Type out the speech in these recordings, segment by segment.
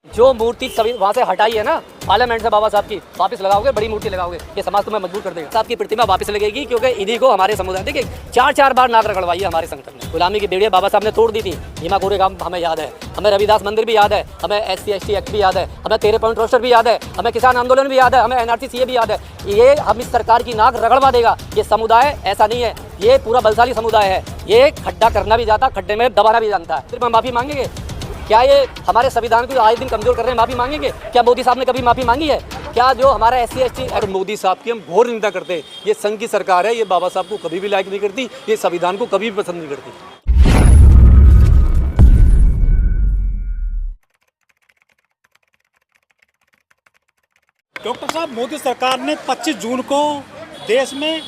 जो मूर्ति सभी वहाँ से हटाई है ना पार्लियामेंट से बाबा साहब की, वापस लगाओगे, बड़ी मूर्ति लगाओगे, ये समाज तुम्हें मजबूर कर देगा। साहब की प्रतिमा वापस लगेगी क्योंकि इन्हीं को हमारे समुदाय देखिए 4 बार नाक रगड़वाई है हमारे संगठन ने। गुलामी की बेड़ियाँ बाबा साहब ने तोड़ दी थी। भीमा कोरेगांव हमें याद है, हमें रविदास मंदिर भी याद है, हमें SC/ST एक्ट भी याद है, हमें 13 पॉइंट रोस्टर भी याद है, हमें किसान आंदोलन भी याद है, हमें NRC CA भी याद है। ये हम इस सरकार की नाक रगड़वा देगा। ये समुदाय ऐसा नहीं है, ये पूरा बलशाली समुदाय है। ये खड्डा करना भी जानता, खड्डे में दबाना भी जानता है। सिर्फ हम माफ़ी मांगेंगे? क्या ये हमारे संविधान को आए दिन कमजोर कर रहे हैं? माफ़ी मांगेंगे? क्या मोदी साहब ने कभी माफ़ी मांगी है? क्या जो हमारा SC/ST और मोदी साहब की हम घोर निंदा करते हैं। ये संघ की सरकार है, ये बाबा साहब को कभी भी लायक नहीं करती, ये संविधान को कभी भी पसंद नहीं करती। डॉक्टर साहब, मोदी सरकार ने 25 जून को देश में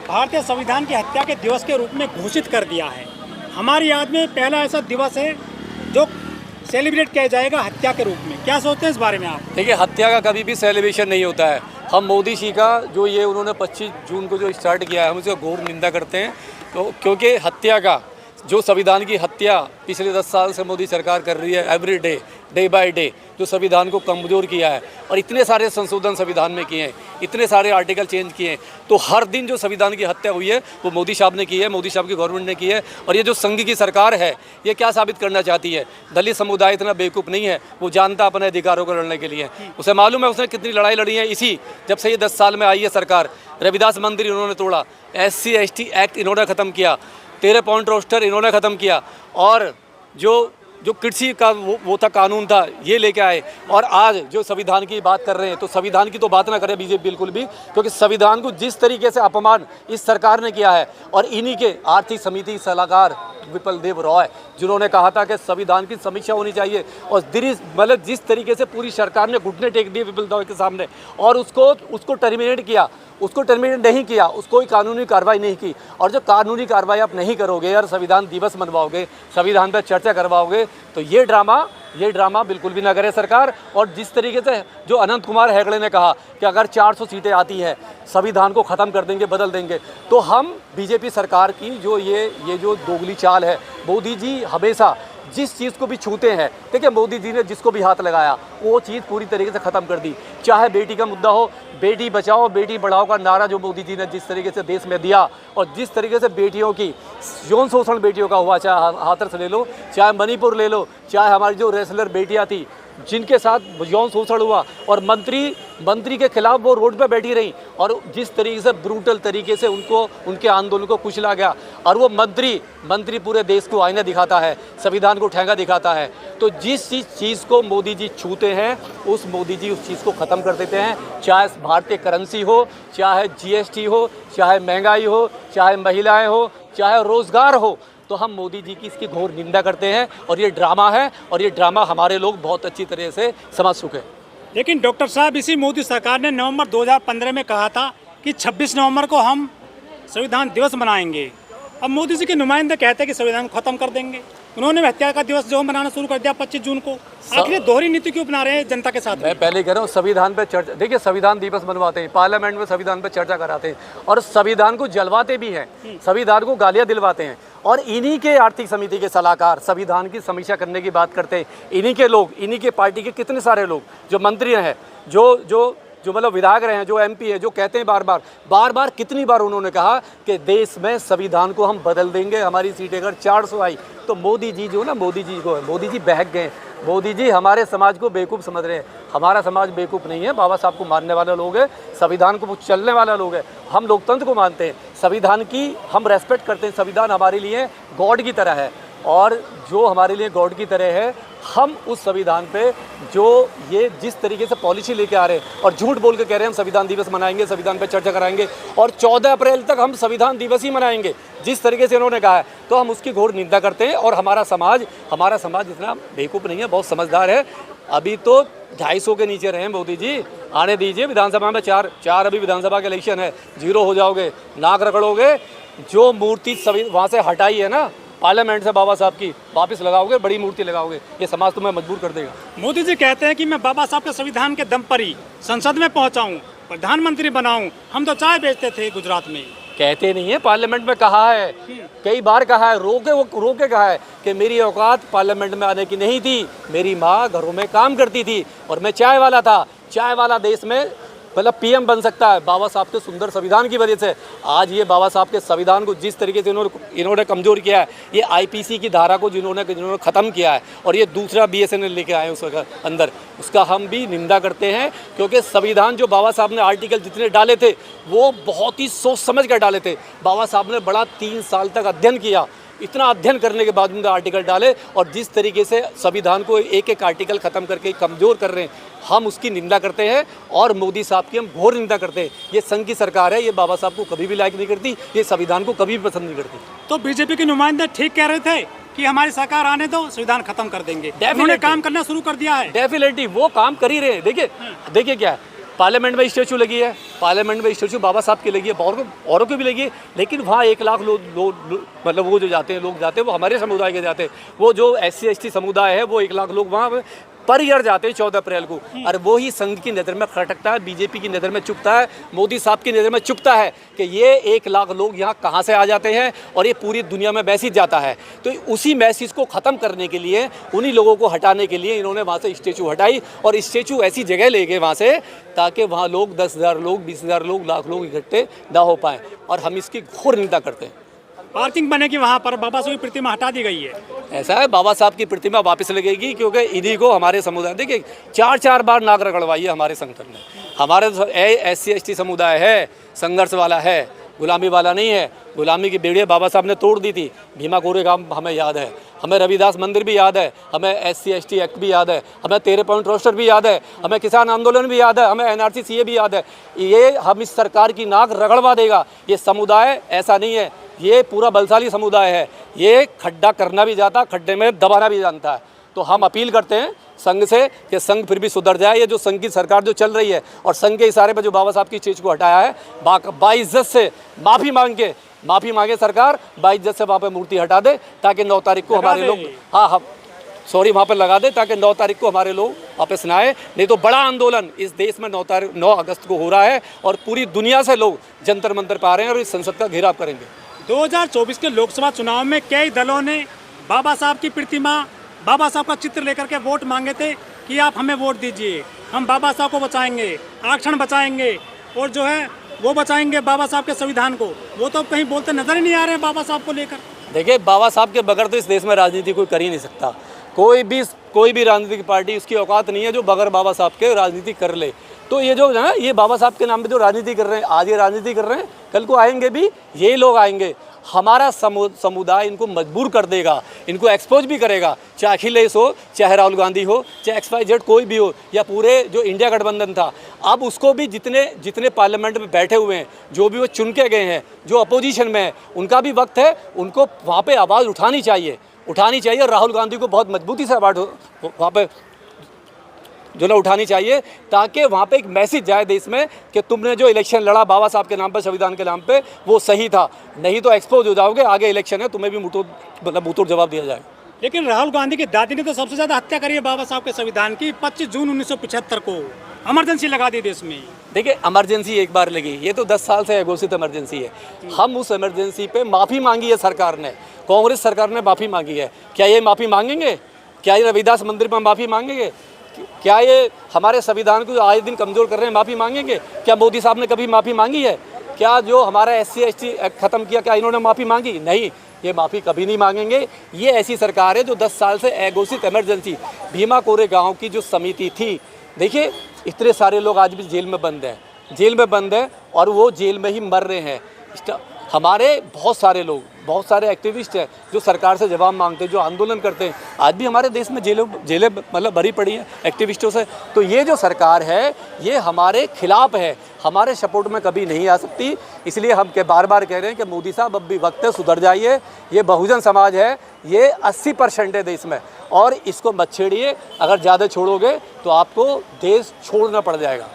भारतीय संविधान की हत्या के दिवस के रूप में घोषित कर दिया है। हमारी याद में पहला ऐसा दिवस है जो सेलिब्रेट किया जाएगा हत्या के रूप में। क्या सोचते हैं इस बारे में आप? देखिए, हत्या का कभी भी सेलिब्रेशन नहीं होता है। हम मोदी जी का जो ये उन्होंने 25 जून को जो स्टार्ट किया है, हम उसका घोर निंदा करते हैं। तो क्योंकि हत्या का जो संविधान की हत्या पिछले 10 साल से मोदी सरकार कर रही है, एवरी डे बाय डे, जो संविधान को कमज़ोर किया है और इतने सारे संशोधन संविधान में किए हैं, इतने सारे आर्टिकल चेंज किए हैं, तो हर दिन जो संविधान की हत्या हुई है वो मोदी साहब ने की है, मोदी साहब की गवर्नमेंट ने की है। और ये जो संघ की सरकार है, ये क्या साबित करना चाहती है? दलित समुदाय इतना बेवकूफ़ नहीं है, वो जानता अपने अधिकारों को लड़ने के लिए। उसे मालूम है उसने कितनी लड़ाई लड़ी है। इसी जब से ये 10 साल में आई है सरकार, रविदास मंदिर इन्होंने तोड़ा, SC/ST एक्ट इन्होंने ख़त्म किया, 13 पॉइंट रोस्टर इन्होंने ख़त्म किया, और जो कृषि का वो था कानून था, ये लेके आए। और आज जो संविधान की बात कर रहे हैं, तो संविधान की तो बात ना करें बीजेपी बिल्कुल भी, क्योंकि संविधान को जिस तरीके से अपमान इस सरकार ने किया है, और इन्हीं के आर्थिक समिति सलाहकार विपल देव रॉय जिन्होंने कहा था कि संविधान की समीक्षा होनी चाहिए, और मतलब जिस तरीके से पूरी सरकार ने घुटने टेक दिए विपल देव के सामने और उसको टर्मिनेट किया, उसको टर्मिनेट नहीं किया, उसको कोई कानूनी कार्रवाई नहीं की। और जो कानूनी कार्रवाई आप नहीं करोगे और संविधान दिवस मनवाओगे, संविधान पर चर्चा करवाओगे, तो ये ड्रामा बिल्कुल भी ना करे सरकार। और जिस तरीके से जो अनंत कुमार हेगड़े ने कहा कि अगर 400 सीटें आती हैं संविधान को ख़त्म कर देंगे, बदल देंगे, तो हम बीजेपी सरकार की जो ये जो दोगली चाल है, मोदी जी हमेशा जिस चीज़ को भी छूते हैं, देखिए मोदी जी ने जिसको भी हाथ लगाया वो चीज़ पूरी तरीके से ख़त्म कर दी। चाहे बेटी का मुद्दा हो, बेटी बचाओ बेटी बढ़ाओ का नारा जो मोदी जी ने जिस तरीके से देश में दिया, और जिस तरीके से बेटियों की यौन शोषण बेटियों का हुआ, चाहे हाथरस ले लो, चाहे मणिपुर ले लो, चाहे हमारी जो रेसलर बेटियाँ थी जिनके साथ यौन शोषण हुआ, और मंत्री के खिलाफ वो रोड पे बैठी रही, और जिस तरीके से ब्रूटल तरीके से उनके आंदोलन को कुचला गया। और वो मंत्री पूरे देश को आईना दिखाता है, संविधान को ठेंगा दिखाता है। तो जिस चीज़ को मोदी जी छूते हैं, मोदी जी उस चीज़ को ख़त्म कर देते हैं। चाहे भारतीय करेंसी हो, चाहे GST हो, चाहे महंगाई हो, चाहे महिलाएँ हो, चाहे रोज़गार हो, तो हम मोदी जी की इसकी घोर निंदा करते हैं। और ये ड्रामा है, और ये ड्रामा हमारे लोग बहुत अच्छी तरह से समझ चुके हैं। लेकिन डॉक्टर साहब, इसी मोदी सरकार ने नवंबर 2015 में कहा था कि 26 नवंबर को हम संविधान दिवस मनाएंगे। अब मोदी जी के नुमाइंदे कहते हैं कि संविधान को ख़त्म कर देंगे। उन्होंने हत्या का दिवस जो मनाना शुरू कर दिया 25 जून को। आखिर दोहरी नीति क्यों अपना रहे हैं जनता के साथ? मैं पहले कह रहा हूँ, संविधान पे चर्चा, देखिए संविधान दिवस मनवाते हैं, पार्लियामेंट में संविधान पे चर्चा कराते हैं, और संविधान को जलवाते भी हैं, संविधान को गालियाँ दिलवाते हैं। और इन्हीं के आर्थिक समिति के सलाहकार संविधान की समीक्षा करने की बात करते हैं। इन्हीं के लोग, इन्हीं के पार्टी के कितने सारे लोग जो मंत्री हैं, जो मतलब विधायक रहे हैं, जो MP है, जो कहते हैं बार बार कितनी बार उन्होंने कहा कि देश में संविधान को हम बदल देंगे, हमारी सीटें अगर 400 आई तो मोदी जी जो ना, मोदी जी बहक गए। मोदी जी हमारे समाज को बेवकूफ़ समझ रहे हैं। हमारा समाज बेवकूफ़ नहीं है, बाबा साहब को मानने वाले लोग हैं, संविधान को चलने वाला लोग हैं। हम लोकतंत्र को मानते हैं, संविधान की हम रेस्पेक्ट करते हैं। संविधान हमारे लिए गॉड की तरह है, और जो हमारे लिए गॉड की तरह है, हम उस संविधान पे जो ये जिस तरीके से पॉलिसी लेके आ रहे हैं और झूठ बोल के कह रहे हैं हम संविधान दिवस मनाएंगे, संविधान पे चर्चा कराएंगे, और 14 अप्रैल तक हम संविधान दिवस ही मनाएंगे, जिस तरीके से इन्होंने कहा है, तो हम उसकी घोर निंदा करते हैं। और हमारा समाज इतना बेवकूफ़ नहीं है, बहुत समझदार है। अभी तो 250 के नीचे रहे मोदी जी, आने दीजिए। विधानसभा में चार अभी विधानसभा के इलेक्शन है, 0 हो जाओगे, नाक रगड़ोगे। जो मूर्ति वहाँ से हटाई है ना पार्लियामेंट से बाबा साहब की, वापस लगाओगे, बड़ी मूर्ति लगाओगे, ये समाज तुम्हें मजबूर कर देगा। मोदी जी कहते हैं कि मैं बाबा साहब के संविधान के दम पर ही संसद में पहुंचाऊं, प्रधानमंत्री बनाऊं। हम तो चाय बेचते थे गुजरात में, कहते नहीं है, पार्लियामेंट में कहा है, कई बार कहा है, रोके कहा है कि मेरी औकात पार्लियामेंट में आने की नहीं थी, मेरी माँ घरों में काम करती थी और मैं चाय वाला था। चाय वाला देश में मतलब पीएम बन सकता है बाबा साहब के सुंदर संविधान की वजह से। आज ये बाबा साहब के संविधान को जिस तरीके से इन्होंने कमज़ोर किया है, ये आईपीसी की धारा को जिन्होंने ख़त्म किया है और ये दूसरा बीएसएनएल लेके आए उस अंदर, उसका हम भी निंदा करते हैं। क्योंकि संविधान जो बाबा साहब ने आर्टिकल जितने डाले थे वो बहुत ही सोच समझ कर डाले थे। बाबा साहब ने बड़ा 3 साल तक अध्ययन किया, इतना अध्ययन करने के बाद उनके आर्टिकल डाले और जिस तरीके से संविधान को एक एक आर्टिकल ख़त्म करके कमज़ोर कर रहे हैं, हम उसकी निंदा करते हैं और मोदी साहब की हम घोर निंदा करते हैं। ये संघ की सरकार है, ये बाबा साहब को कभी भी लायक नहीं करती, ये संविधान को कभी भी पसंद नहीं करती। तो बीजेपी के नुमाइंदे ठीक कह रहे थे कि हमारी सरकार आने दो, संविधान खत्म कर देंगे। उन्होंने काम करना शुरू कर दिया है। डेफिनेटली वो काम कर ही रहे हैं। देखिए क्या है, पार्लियामेंट में स्टैचू लगी है, पार्लियामेंट में स्टैचू बाबा साहब की लगी है, औरों की भी लगी है, लेकिन वहाँ 1 लाख लोग मतलब वो जो जाते हैं, वो हमारे समुदाय के जाते हैं। वो जो SC ST समुदाय है वो 1 लाख लोग वहाँ पर ईयर जाते हैं 14 अप्रैल को। और वो ही संघ की नज़र में खटकता है, बीजेपी की नज़र में चुपता है, मोदी साहब की नज़र में चुपता है कि ये 1 लाख लोग यहाँ कहाँ से आ जाते हैं और ये पूरी दुनिया में मैसेज जाता है। तो उसी मैसेज को ख़त्म करने के लिए, उन्हीं लोगों को हटाने के लिए इन्होंने वहाँ से स्टैचू हटाई और स्टैचू ऐसी जगह ले गए वहाँ से ताकि वहाँ लोग 10,000 लोग, 20,000 लोग, लाख लोग इकट्ठे ना हो पाएँ और हम इसकी घोर निंदा करते हैं। पार्किंग बनेगी वहाँ पर, बाबा साहब की प्रतिमा हटा दी गई है। ऐसा है, बाबा साहब की प्रतिमा वापस लगेगी क्योंकि इन्हीं को हमारे समुदाय, देखिए 4 बार नाक रगड़वाई है हमारे संगठन ने। हमारे SC ST समुदाय है, संघर्ष वाला है, गुलामी वाला नहीं है। गुलामी की बेड़ियाँ बाबा साहब ने तोड़ दी थी। भीमा कोरेगांव हमें याद है, हमें रविदास मंदिर भी याद है, हमें SC ST एक्ट भी याद है, हमें 13 पॉइंट रोस्टर भी याद है, हमें किसान आंदोलन भी याद है, हमें NRC CA भी याद है। ये हम इस सरकार की नाक रगड़वा देगा। ये समुदाय ऐसा नहीं है, ये पूरा बलशाली समुदाय है, ये खड्डा करना भी जाता, खड्डे में दबाना भी जानता है। तो हम अपील करते हैं संघ से कि संघ फिर भी सुधर जाए। ये जो संघ की सरकार जो चल रही है और संघ के इशारे पर जो बाबा साहब की चीज़ को हटाया है, बाइज्जत से माफ़ी मांगे सरकार, बाइज्जत से वहाँ पर मूर्ति हटा दे ताकि 9 तारीख को हमारे लोग वहाँ पर लगा दे ताकि 9 तारीख को हमारे लोग वापस ना आए। नहीं तो बड़ा आंदोलन इस देश में 9 अगस्त को हो रहा है और पूरी दुनिया से लोग जंतर मंतर पा रहे हैं और इस संसद का घेराव करेंगे। 2024 के लोकसभा चुनाव में कई दलों ने बाबा साहब की प्रतिमा, बाबा साहब का चित्र लेकर के वोट मांगे थे कि आप हमें वोट दीजिए, हम बाबा साहब को बचाएंगे, आरक्षण बचाएंगे और जो है वो बचाएंगे बाबा साहब के संविधान को। वो तो कहीं बोलते नजर ही नहीं आ रहे हैं बाबा साहब को लेकर। देखिए, बाबा साहब के बगैर तो इस देश में राजनीति कोई कर ही नहीं सकता। कोई भी राजनीतिक पार्टी, उसकी औकात नहीं है जो बगैर बाबा साहब के राजनीति कर ले। तो ये जो है ना, ये बाबा साहब के नाम पे जो राजनीति कर रहे हैं, आज ये राजनीति कर रहे हैं, कल को आएंगे भी यही लोग आएंगे। हमारा समुदाय इनको मजबूर कर देगा, इनको एक्सपोज भी करेगा, चाहे अखिलेश हो, चाहे राहुल गांधी हो, चाहे XYZ कोई भी हो, या पूरे जो इंडिया गठबंधन था। अब उसको भी जितने पार्लियामेंट में बैठे हुए हैं, जो भी वो चुन के गए हैं, जो अपोजिशन में है, उनका भी वक्त है, उनको वहाँ पर आवाज़ उठानी चाहिए। राहुल गांधी को बहुत मजबूती से आवाज़ वहाँ पर जो ना उठानी चाहिए ताकि वहाँ पे एक मैसेज जाए देश में कि तुमने जो इलेक्शन लड़ा बाबा साहब के नाम पर, संविधान के नाम पे, वो सही था। नहीं तो एक्सपोज हो जाओगे, आगे इलेक्शन है, तुम्हें भी मुंहतोड़ जवाब दिया जाएगा। लेकिन राहुल गांधी की दादी ने तो सबसे ज़्यादा हत्या करी है बाबा साहब के संविधान की। 25 जून 1975 को इमरजेंसी लगा दी देश में। देखिए, इमरजेंसी एक बार लगी, ये तो 10 साल से घोषित इमरजेंसी है। हम उस इमरजेंसी पे माफ़ी मांगी है सरकार ने, कांग्रेस सरकार ने माफ़ी मांगी है। क्या ये माफ़ी मांगेंगे? क्या ये रविदास मंदिर पर माफ़ी मांगेंगे? क्या ये हमारे संविधान को आए दिन कमज़ोर कर रहे हैं माफ़ी मांगेंगे? क्या मोदी साहब ने कभी माफ़ी मांगी है? क्या जो हमारा SC ST ख़त्म किया, क्या इन्होंने माफ़ी मांगी? नहीं, ये माफ़ी कभी नहीं मांगेंगे। ये ऐसी सरकार है जो 10 साल से अघोषित इमरजेंसी, भीमा कोरेगांव की जो समिति थी, देखिए इतने सारे लोग आज भी जेल में बंद हैं और वो जेल में ही मर रहे हैं। हमारे बहुत सारे एक्टिविस्ट हैं जो सरकार से जवाब मांगते हैं, जो आंदोलन करते हैं। आज भी हमारे देश में जेलें मतलब भरी पड़ी हैं एक्टिविस्टों से। तो ये जो सरकार है ये हमारे खिलाफ है, हमारे सपोर्ट में कभी नहीं आ सकती। इसलिए हम बार बार कह रहे हैं कि मोदी साहब अब भी वक्त है, सुधर जाइए। ये बहुजन समाज है, ये 80% है देश में और इसको मत छेड़िए। अगर ज़्यादा छोड़ोगे तो आपको देश छोड़ना पड़ जाएगा।